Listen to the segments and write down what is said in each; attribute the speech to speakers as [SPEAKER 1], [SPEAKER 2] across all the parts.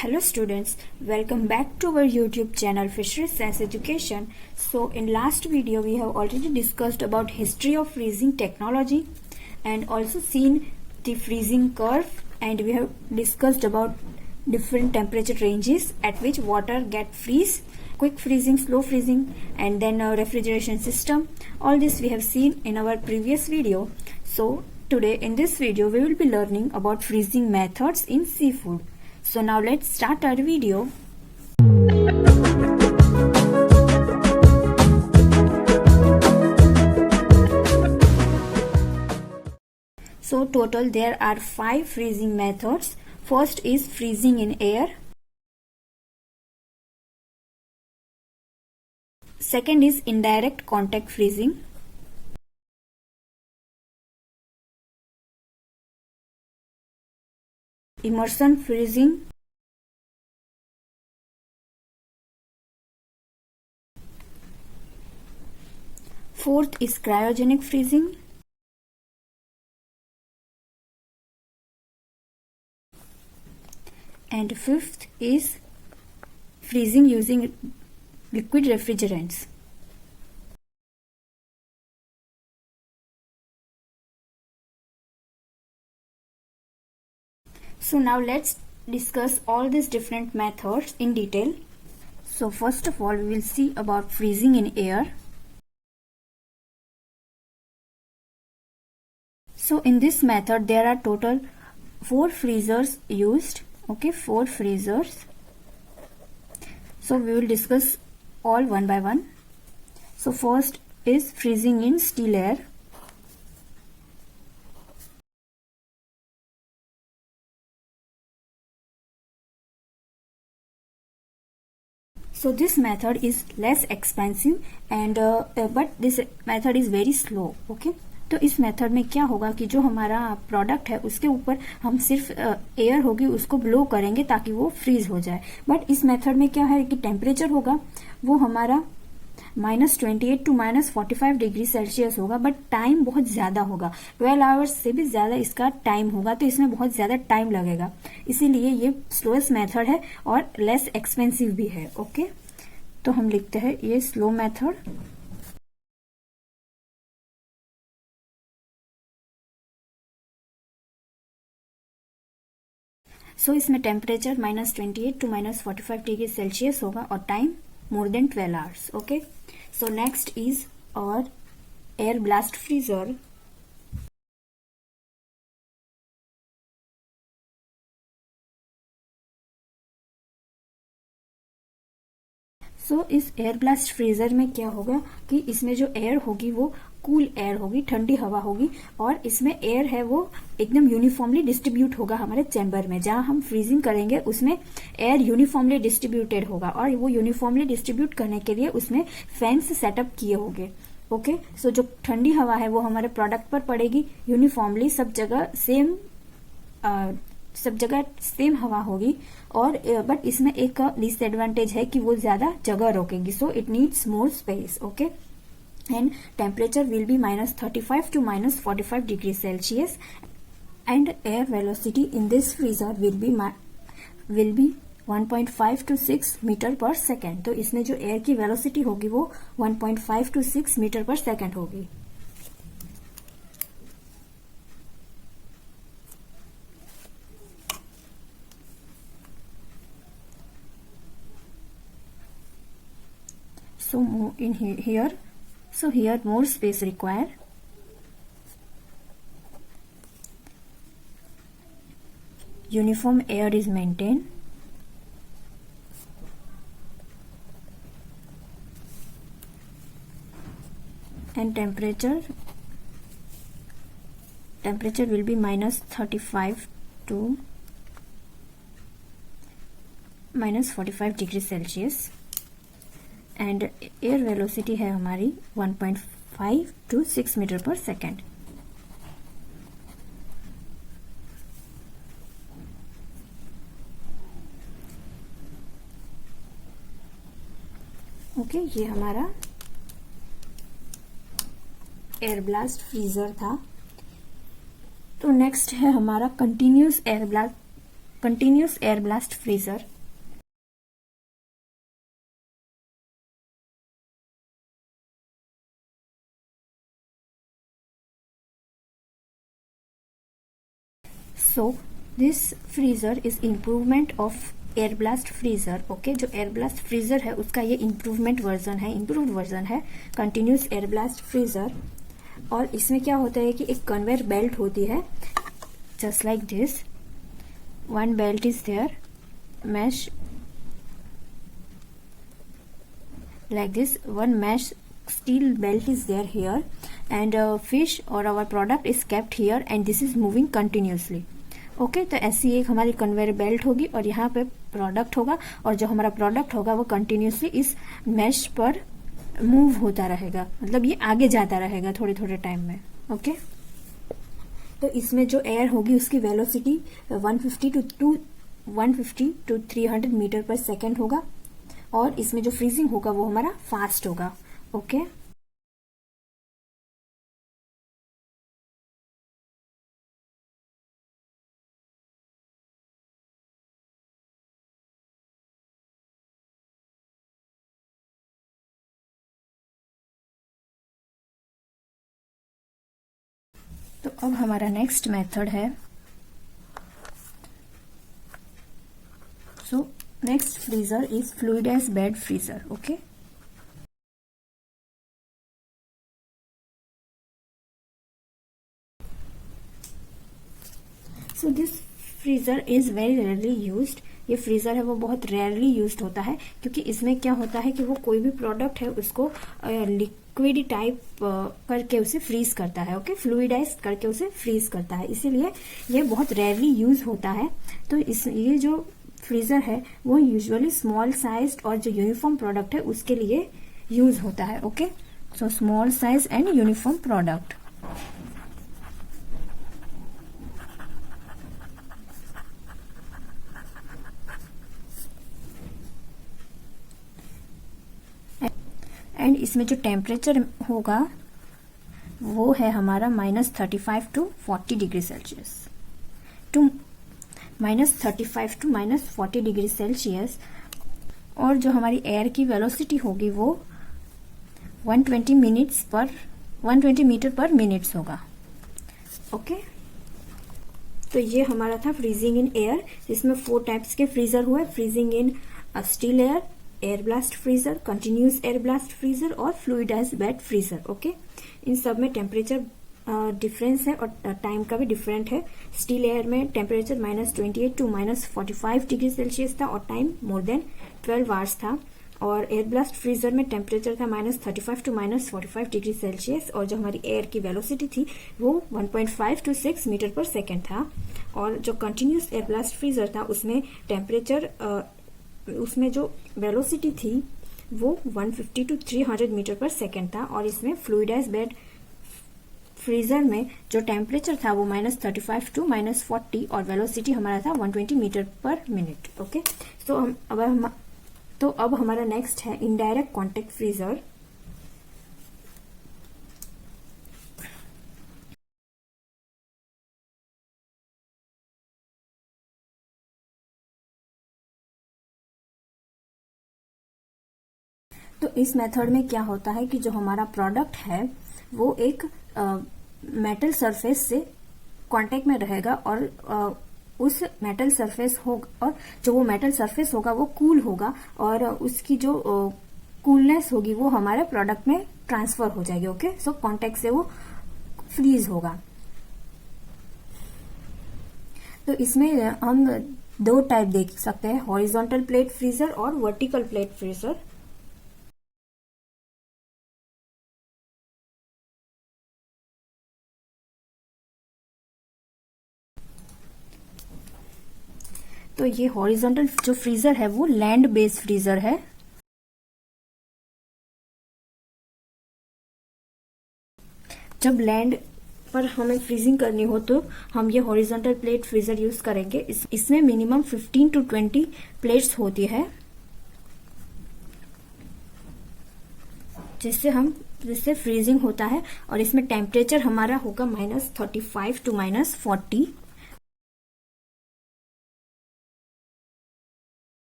[SPEAKER 1] Hello students, welcome back to our YouTube channel Fisheries Science Education. So in last video we have already discussed about history of freezing technology and also seen the freezing curve, and we have discussed about different temperature ranges at which water get freeze, quick freezing, slow freezing, and then a refrigeration system. All this we have seen in our previous video. So today in this video we will be learning about freezing methods in seafood. So now let's start our video. So total there are 5 freezing methods. First is freezing in air. Second is indirect contact freezing. Immersion freezing. Fourth is cryogenic freezing. And fifth is freezing using liquid refrigerants. So now let's discuss all these different methods in detail. So first of all, we will see about freezing in air. So in this method there are total 4 freezers used. Okay, 4 freezers. So we will discuss all one by one. So first is freezing in still air. So this method is less expensive and but this method is very slow. Okay, तो इस method में क्या होगा कि जो हमारा product है उसके ऊपर हम सिर्फ एयर होगी उसको ब्लो करेंगे ताकि वो फ्रीज हो जाए. बट इस मेथड में क्या है कि टेम्परेचर होगा वो हमारा -28 to -45 डिग्री सेल्सियस होगा, बट टाइम बहुत ज्यादा होगा. 12 आवर्स से भी ज्यादा इसका टाइम होगा, तो इसमें बहुत ज्यादा टाइम लगेगा. इसीलिए ये स्लोएस्ट मेथड है और लेस एक्सपेंसिव भी है. ओके, तो हम लिखते हैं ये स्लो मेथड. सो इसमें टेम्परेचर -28 to -45 डिग्री सेल्सियस होगा और time more than 12 hours. Okay, so next is our air blast freezer. इस एयर ब्लास्ट फ्रीजर में क्या होगा कि इसमें जो एयर होगी वो कूल एयर होगी, ठंडी हवा होगी, और इसमें एयर है वो एकदम यूनिफॉर्मली डिस्ट्रीब्यूट होगा. हमारे चैम्बर में जहां हम फ्रीजिंग करेंगे उसमें एयर यूनिफॉर्मली डिस्ट्रीब्यूटेड होगा, और वो यूनिफॉर्मली डिस्ट्रीब्यूट करने के लिए उसमें फैंस सेटअप किए होंगे. ओके, सो जो ठंडी हवा है वो हमारे प्रोडक्ट पर पड़ेगी यूनिफॉर्मली, सब जगह सेम हवा होगी. और बट इसमें एक डिसएडवांटेज है कि वो ज्यादा जगह रोकेगी, so it needs more space. Okay, and temperature will be -35 to -45 degree Celsius, and air velocity in this freezer will be 1.5 to 6 metre per second. तो इसमें जो एयर की वेलोसिटी होगी वो 1.5 to 6 मीटर पर सेकेंड होगी. So in here, so here more space required. Uniform air is maintained. And temperature will be -35 to -45 degree Celsius, and air velocity है हमारी 1.5 to 6 metre per second. Okay, ये हमारा air blast freezer था. तो next है हमारा continuous air blast continuous air blast freezer. So this freezer is improvement of air blast freezer. Okay, जो air blast freezer है उसका ये इम्प्रूवमेंट वर्जन है, इम्प्रूव्ड वर्जन है कंटिन्यूस एयर ब्लास्ट फ्रीजर. और इसमें क्या होता है कि एक कन्वेयर बेल्ट होती है just like this. One belt is there, mash like this, one mesh steel belt is there here, and fish or our product is kept here and this is moving continuously. Okay, तो ऐसी एक हमारी conveyor belt होगी और यहाँ पे product होगा और जो हमारा प्रोडक्ट होगा वो कंटिन्यूसली इस मैश पर मूव होता रहेगा, मतलब ये आगे जाता रहेगा थोड़े थोड़े टाइम में. ओके, तो इसमें जो एयर होगी उसकी velocity 150 to 300 metre per second होगा और इसमें जो फ्रीजिंग होगा वो हमारा फास्ट होगा. ओके, तो अब हमारा नेक्स्ट मेथड है. So next freezer is fluidized bed freezer. Okay, so this freezer is very rarely used. ये फ्रीजर है वो बहुत रेयरली यूज्ड होता है क्योंकि इसमें क्या होता है कि वो कोई भी प्रोडक्ट है उसको लिक्विड टाइप करके उसे फ्रीज करता है. ओके, फ्लूइडाइज करके उसे फ्रीज करता है, इसीलिए ये बहुत रेयरली यूज होता है. तो ये जो फ्रीजर है वो यूजुअली स्मॉल साइज और जो यूनिफॉर्म प्रोडक्ट है उसके लिए यूज होता है. Okay, so small size and uniform product. And इसमें जो टेम्परेचर होगा वो है हमारा -35 to 40 degree Celsius to -35 to -40 degree Celsius. और जो हमारी एयर की वेलोसिटी होगी वो 120 मीटर पर मिनट्स होगा. ओके, तो ये हमारा था फ्रीजिंग इन एयर, जिसमें 4 टाइप्स के फ्रीजर हुए. Freezing in still air blast freezer, continuous air blast freezer और फ्लूइडाइज्ड बेड फ्रीजर. ओके, इन सब में टेम्परेचर डिफरेंस है और टाइम का भी डिफरेंट है. स्टील एयर में टेम्परेचर -28 टू -45 डिग्री सेल्सियस था और टाइम मोर देन 12 आवर्स था. और एयर ब्लास्ट फ्रीजर में टेम्परेचर था -35 टू -45 डिग्री सेल्सियस और जो हमारी एयर की वेलोसिटी थी वो 1.5 टू 6 मीटर पर सेकेंड था. और जो कंटिन्यूस एयर ब्लास्ट फ्रीजर था उसमें टेम्परेचर उसमें जो वेलोसिटी थी वो 150 टू 300 मीटर पर सेकेंड था. और इसमें फ्लूइडाइज्ड बेड फ्रीजर में जो टेम्परेचर था वो -35 टू -40 और वेलोसिटी हमारा था 120 मीटर पर मिनट. ओके, तो अब हमारा नेक्स्ट है इनडायरेक्ट कॉन्टेक्ट फ्रीजर. तो इस मेथड में क्या होता है कि जो हमारा प्रोडक्ट है वो एक मेटल सरफेस से कांटेक्ट में रहेगा और उस मेटल सरफेस होगा और जो वो मेटल सरफेस होगा वो कूल होगा और उसकी जो कूलनेस होगी वो हमारे प्रोडक्ट में ट्रांसफर हो जाएगी. ओके, सो कांटेक्ट से वो फ्रीज होगा. तो इसमें हम 2 टाइप देख सकते हैं, हॉरिजॉन्टल प्लेट फ्रीजर और वर्टिकल प्लेट फ्रीजर. तो ये हॉरिजॉन्टल जो फ्रीजर है वो लैंड बेस्ड फ्रीजर है. जब लैंड पर हमें फ्रीजिंग करनी हो तो हम ये हॉरिजॉन्टल प्लेट फ्रीजर यूज करेंगे. इसमें मिनिमम 15 टू 20 प्लेट्स होती है जिससे फ्रीजिंग होता है. और इसमें टेम्परेचर हमारा होगा -35 टू -40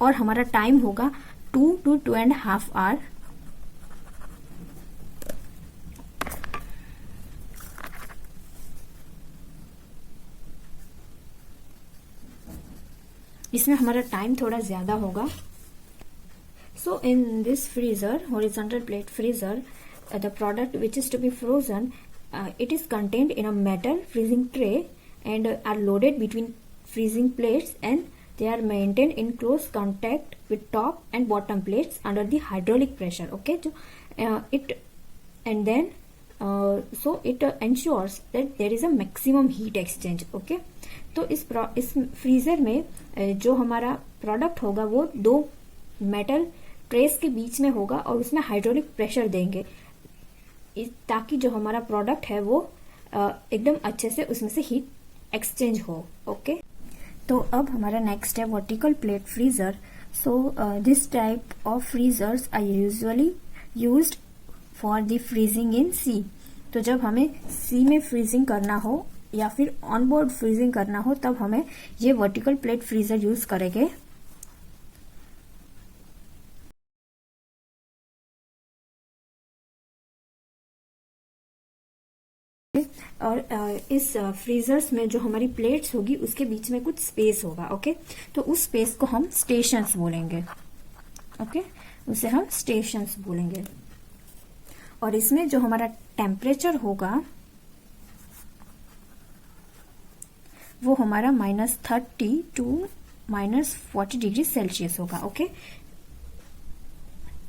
[SPEAKER 1] और हमारा टाइम होगा 2 to 2.5 आवर। इसमें हमारा टाइम थोड़ा ज्यादा होगा। So in this freezer, horizontal plate freezer, the product which is to be frozen, it is contained in a metal freezing tray and are loaded between freezing plates, and they are maintained in close contact with top and bottom plates under the hydraulic pressure. Okay, so it and then so it ensures that there is a maximum heat exchange. Okay, तो इस freezer में जो हमारा product होगा वो दो metal trace के बीच में होगा और उसमें हाइड्रोलिक प्रेशर देंगे ताकि जो हमारा प्रोडक्ट है वो एकदम अच्छे से उसमें से हीट एक्सचेंज हो। ओके, तो अब हमारा नेक्स्ट है vertical plate freezer. So this type of freezers are usually used for the freezing in sea. तो जब हमें सी में फ्रीजिंग करना हो या फिर ऑन बोर्ड फ्रीजिंग करना हो तब हमें ये वर्टिकल प्लेट फ्रीजर यूज करेंगे। और इस फ्रीजर्स में जो हमारी प्लेट्स होगी उसके बीच में कुछ स्पेस होगा। ओके, तो उस स्पेस को हम स्टेशंस बोलेंगे। ओके, उसे हम स्टेशंस बोलेंगे। और इसमें जो हमारा टेम्परेचर होगा वो हमारा -30 टू -40 डिग्री सेल्सियस होगा। ओके,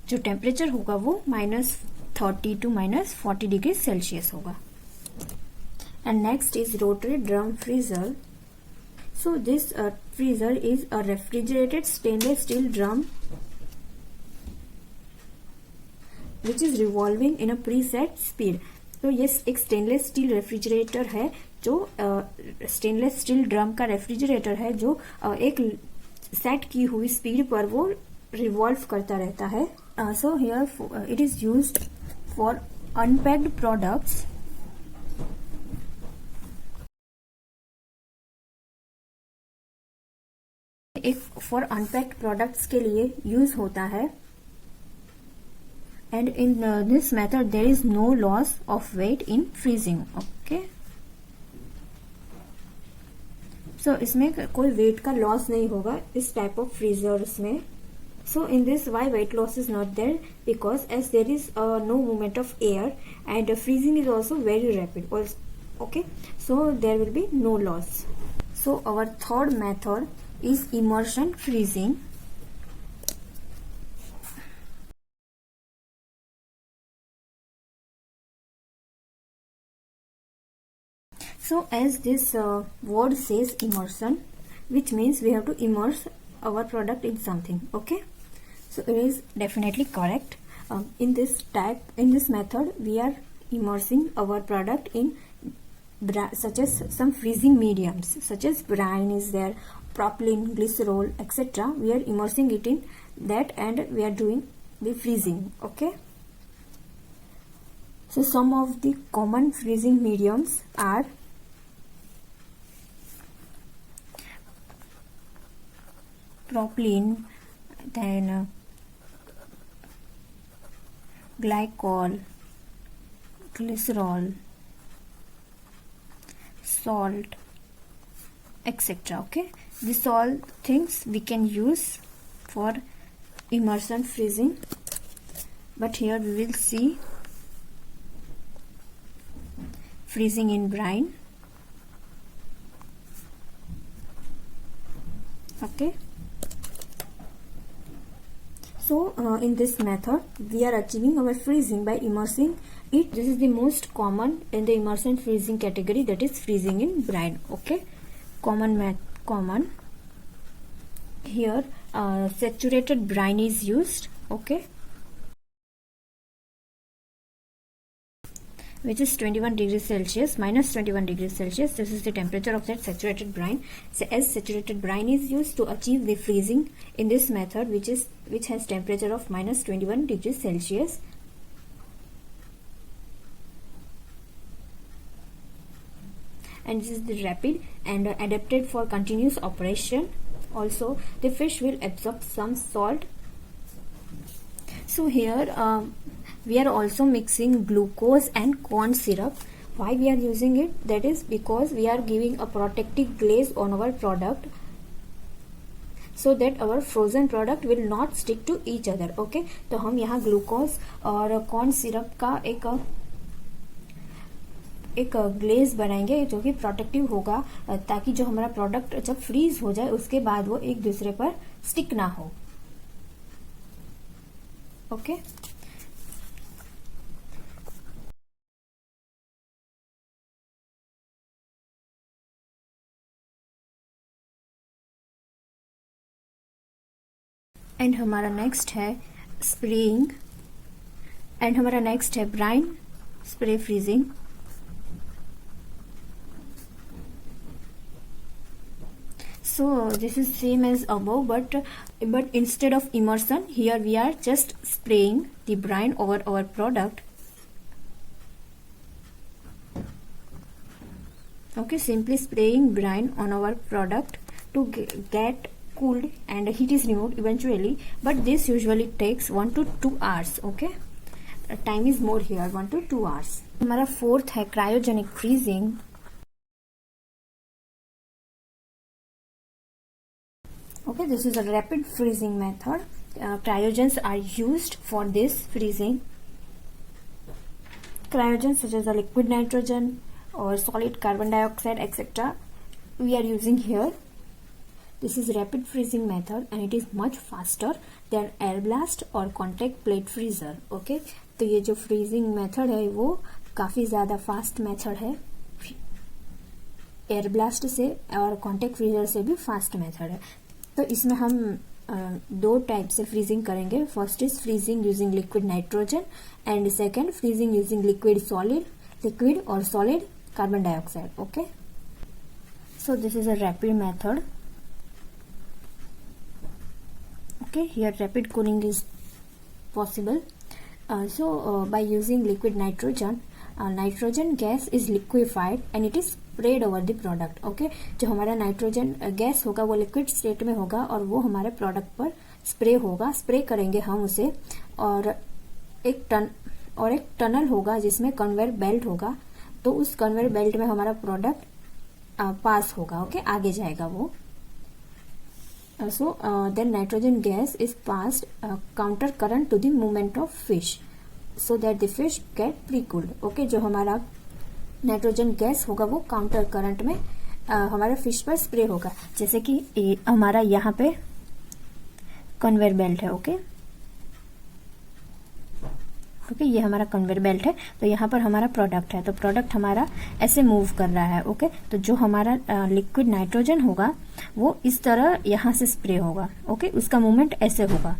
[SPEAKER 1] जो टेम्परेचर होगा वो -30 टू -40 डिग्री सेल्सियस होगा। And next is rotary drum freezer. So this freezer is a refrigerated stainless steel drum which is revolving in a preset speed. तो ये एक स्टेनलेस स्टील रेफ्रिजरेटर है जो स्टेनलेस स्टील ड्रम का refrigerator है जो एक सेट की हुई स्पीड पर वो रिवॉल्व करता रहता है। So here it is used for unpacked products. एक फॉर अनपैक्ड प्रोडक्ट्स के लिए यूज होता है। And in this method there is no loss of weight in freezing. Okay, so इसमें कोई वेट का लॉस नहीं होगा इस टाइप ऑफ फ्रीजर्स में। So in this way weight loss is not there because as there is no movement of air and freezing is also very rapid. Okay, so there will be no loss. So our third method is immersion freezing. So as this word says immersion, which means we have to immerse our product in something. Okay, so it is definitely correct. In this method we are immersing our product in such as some freezing mediums such as brine is there, propylene, glycerol, etc. We are immersing it in that and we are doing the freezing. Okay, so some of the common freezing mediums are propylene, then glycol, glycerol, salt, etc. Okay, these all things we can use for immersion freezing, but here we will see freezing in brine. Okay, so in this method we are achieving our freezing by immersing it. This is the most common in the immersion freezing category, that is freezing in brine. Okay, common here saturated brine is used. Okay, which is 21 degrees Celsius, -21 degrees Celsius. This is the temperature of that saturated brine. So as saturated brine is used to achieve the freezing in this method, which has temperature of -21 degrees Celsius. And this is the rapid and adapted for continuous operation. also the fish will absorb some salt. So here we are also mixing glucose and corn syrup. Why we are using it? That is because we are giving a protective glaze on our product, so that our frozen product will not stick to each other. Okay, तो हम यहाँ glucose और corn syrup का एक glaze बनाएंगे जो कि protective होगा, ताकि जो हमारा प्रोडक्ट जब फ्रीज हो जाए उसके बाद वो एक दूसरे पर स्टिक ना हो. ओके एंड हमारा नेक्स्ट है स्प्रेइंग, एंड हमारा नेक्स्ट है brine spray freezing. So this is same as above, but instead of immersion, here we are just spraying the brine over our product. Okay, simply spraying brine on our product to get cooled, and heat is removed eventually, but this usually takes 1 to 2 hours. Okay, time is more here, 1 to 2 hours. हमारा fourth है cryogenic freezing. Okay, this is a rapid freezing method. Cryogens are used for this freezing. Cryogens such as a liquid nitrogen or solid carbon dioxide, etc. we are using here. This is rapid freezing method and it is much faster than air blast or contact plate freezer. Okay, तो ये जो freezing method है वो काफी ज्यादा fast method है, air blast से और कॉन्टेक्ट फ्रीजर से भी फास्ट मेथड है. तो इसमें हम दो टाइप से फ्रीजिंग करेंगे. First is freezing using liquid nitrogen and second freezing using liquid और solid carbon dioxide. Okay, so this is a rapid method. Okay, here rapid cooling is possible. So by using liquid nitrogen, nitrogen gas is liquefied and it is sprayed over the product. Okay, जो हमारा nitrogen gas होगा वो liquid state में होगा और वो हमारे product पर स्प्रे होगा. स्प्रे करेंगे हम उसे, और एक टनल होगा जिसमें कन्वेयर बेल्ट होगा. तो उस कन्वेयर बेल्ट में हमारा प्रोडक्ट पास होगा. ओके, आगे जाएगा वो. So then nitrogen gas is passed counter current to the movement of fish, so that the fish get pre-cooled. Okay, जो हमारा नाइट्रोजन गैस होगा वो काउंटर करंट में हमारे फिश पर स्प्रे होगा. जैसे कि हमारा यहाँ पे कन्वेयर बेल्ट है. ओके, ये हमारा कन्वेयर बेल्ट है. तो यहाँ पर हमारा प्रोडक्ट है, तो प्रोडक्ट हमारा ऐसे मूव कर रहा है. ओके, तो जो हमारा लिक्विड नाइट्रोजन होगा वो इस तरह यहाँ से स्प्रे होगा. ओके, उसका मूवमेंट ऐसे होगा.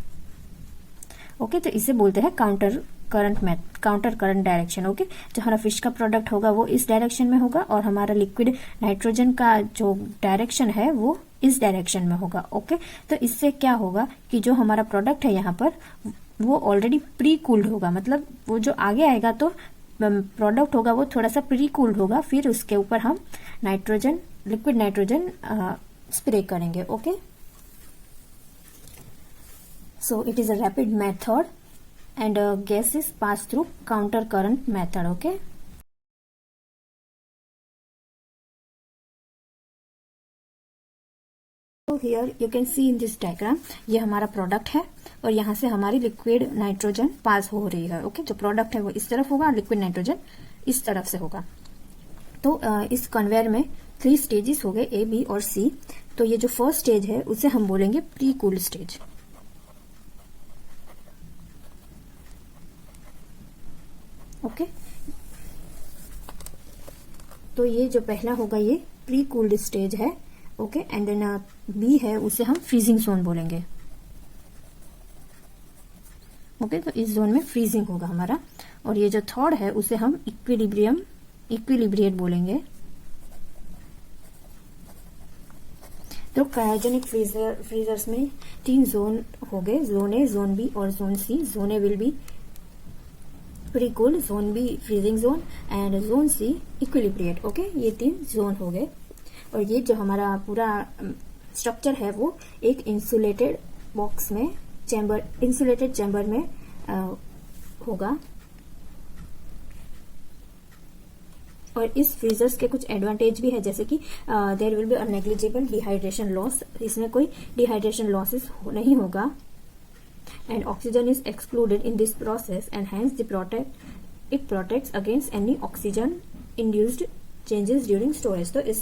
[SPEAKER 1] ओके, तो इसे बोलते हैं काउंटर करंट डायरेक्शन. ओके, जो हमारा फिश का प्रोडक्ट होगा वो इस डायरेक्शन में होगा और हमारा लिक्विड नाइट्रोजन का जो डायरेक्शन है वो इस डायरेक्शन में होगा. ओके, तो इससे क्या होगा कि जो हमारा प्रोडक्ट है यहाँ पर वो ऑलरेडी प्री कूल्ड होगा. मतलब वो जो आगे आएगा तो प्रोडक्ट होगा वो थोड़ा सा प्री कूल्ड होगा, फिर उसके ऊपर हम लिक्विड नाइट्रोजन स्प्रे करेंगे. Okay, so it is a rapid method and gas is passed through counter current method. Okay, so here you can see in this diagram, ये हमारा प्रोडक्ट है और यहाँ से हमारी लिक्विड नाइट्रोजन पास हो रही है. ओके, जो प्रोडक्ट है वो इस तरफ होगा और लिक्विड नाइट्रोजन इस तरफ से होगा. तो इस कन्वेयर में 3 स्टेजेस हो गए, A, B और C. तो ये जो फर्स्ट स्टेज है उसे हम बोलेंगे प्री कूल्ड स्टेज. ओके, तो ये जो पहला होगा ये प्री कूल्ड स्टेज है. ओके, एंड देन बी है उसे हम फ्रीजिंग जोन बोलेंगे. ओके, तो इस जोन में फ्रीजिंग होगा हमारा. और ये जो थर्ड है उसे हम इक्विलिब्रिएट बोलेंगे. तो क्रायोजेनिक फ्रीजर्स में 3 जोन हो गए, जोन ए, जोन बी और zone C. Zone A will be pre cooled, zone B freezing zone and zone C equilibrate. Okay, ये 3 जोन हो गए. और ये जो हमारा पूरा स्ट्रक्चर है वो एक इंसुलेटेड बॉक्स में इंसुलेटेड चैम्बर में होगा। और इस फ्रीजर्स के कुछ एडवांटेज भी है, जैसे कि there will be a negligible dehydration loss, इसमें कोई डिहाइड्रेशन लॉसेस नहीं होगा। And oxygen is excluded in this process and hence it protects against any oxygen induced changes during storage. तो इस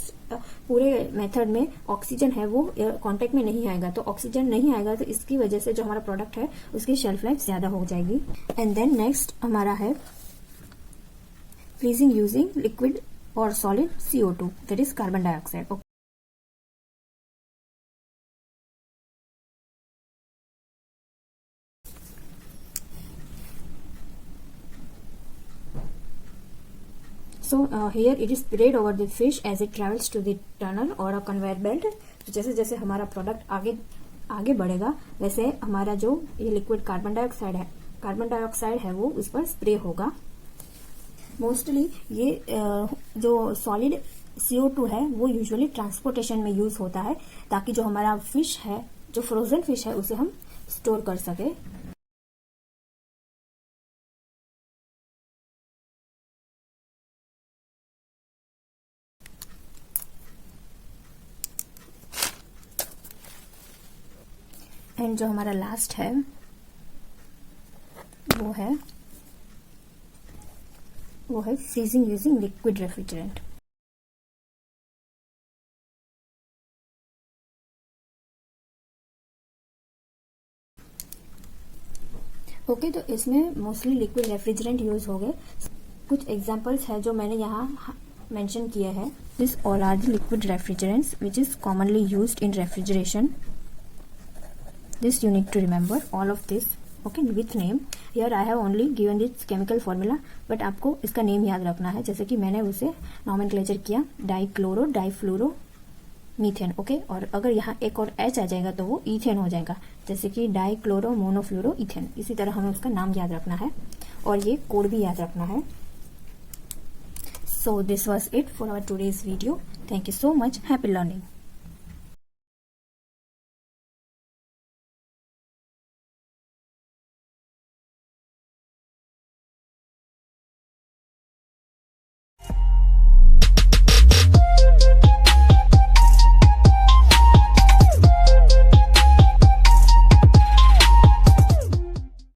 [SPEAKER 1] पूरे मेथड में ऑक्सीजन है वो कांटेक्ट में नहीं आएगा, तो ऑक्सीजन नहीं आएगा तो इसकी वजह से जो हमारा प्रोडक्ट है उसकी शेल्फ लाइफ ज्यादा हो जाएगी। एंड देन नेक्स्ट हमारा है फ्रीजिंग यूजिंग लिक्विड और solid CO2 that is carbon dioxide. So here it is sprayed over the fish as it travels to the tunnel or a conveyor belt। तो जैसे जैसे हमारा प्रोडक्ट आगे बढ़ेगा वैसे हमारा जो ये लिक्विड कार्बन डाइऑक्साइड है वो उस पर स्प्रे होगा। मोस्टली ये जो सॉलिड CO2 है वो यूजुअली ट्रांसपोर्टेशन में यूज होता है, ताकि जो हमारा फिश है, जो फ्रोजन फिश है, उसे हम स्टोर कर सके। एंड जो हमारा लास्ट है वो है freezing using liquid refrigerant. Okay, तो इसमें मोस्टली लिक्विड रेफ्रिजरेंट यूज हो गए। कुछ एग्जांपल्स है जो मैंने यहाँ मेंशन किए हैं। This all are the liquid refrigerants which is commonly used in refrigeration. This you need to remember all of this, okay, with name. Here I have only given its chemical formula, but आपको इसका name याद रखना है, जैसे कि मैंने उसे nomenclature किया डाइक्लोरो डाइफ्लोरो मीथेन। ओके, और अगर यहाँ एक और H आ जाएगा तो वो ईथेन हो जाएगा, जैसे कि डाइक्लोरो मोनोफ्लोरो ईथेन। इसी तरह हमें उसका नाम याद रखना है और ये कोड भी याद रखना है। So this was it for our today's video. Thank you so much. Happy learning.